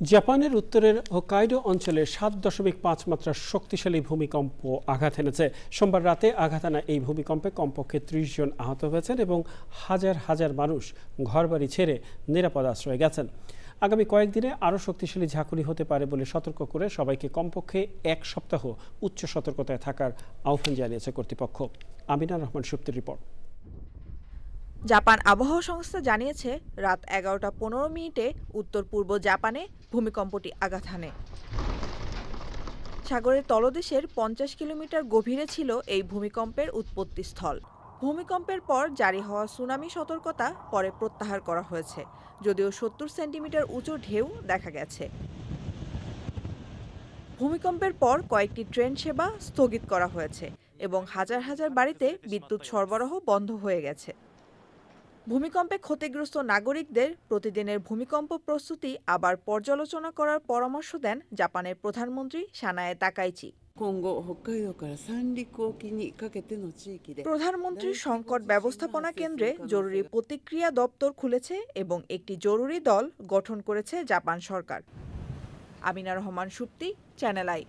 জাপানের উত্তরের হোক্কাইডো অঞ্চলে ৭.৫ মাত্রার শক্তিশালী ভূমিকম্প আঘাত এনেছে। সোমবার রাতে আঘাত আনা এই ভূমিকম্পে কমপক্ষে ৩০ জন আহত হয়েছেন এবং হাজার হাজার মানুষ ঘরবাড়ি ছেড়ে নিরাপদ আশ্রয়ে গেছেন। আগামী কয়েকদিনে আরও শক্তিশালী ঝাঁকুনি হতে পারে বলে সতর্ক করে সবাইকে কমপক্ষে এক সপ্তাহ উচ্চ সতর্কতায় থাকার আহ্বান জানিয়েছে কর্তৃপক্ষ। আমিনা রহমান সুপ্তির রিপোর্ট। জাপান আবহাওয়া সংস্থা জানিয়েছে রাত ১১টা ১৫ উত্তর পূর্ব জাপানে ভূমিকম্পটি আঘাত হানে। সাগরের তলদেশের ৫০ কিলোমিটার গভীরে ছিল এই ভূমিকম্পের উৎপত্তিস্থল। ভূমিকম্পের পর জারি হওয়া সুনামি সতর্কতা পরে প্রত্যাহার করা হয়েছে, যদিও ৭০ সেন্টিমিটার উঁচু ঢেউ দেখা গেছে। ভূমিকম্পের পর কয়েকটি ট্রেন সেবা স্থগিত করা হয়েছে এবং হাজার হাজার বাড়িতে বিদ্যুৎ সরবরাহ বন্ধ হয়ে গেছে। ভূমিকম্পে ক্ষতিগ্রস্ত নাগরিকদের প্রতিদিনের ভূমিকম্প প্রস্তুতি আবার পর্যালোচনা করার পরামর্শ দেন জাপানের প্রধানমন্ত্রী সানায়ে তাকাইচি। প্রধানমন্ত্রীর সংকট ব্যবস্থাপনা কেন্দ্রে জরুরি প্রতিক্রিয়া দপ্তর খুলেছে এবং একটি জরুরি দল গঠন করেছে Japan Sarkar. Amina Rahman Supti, channel I.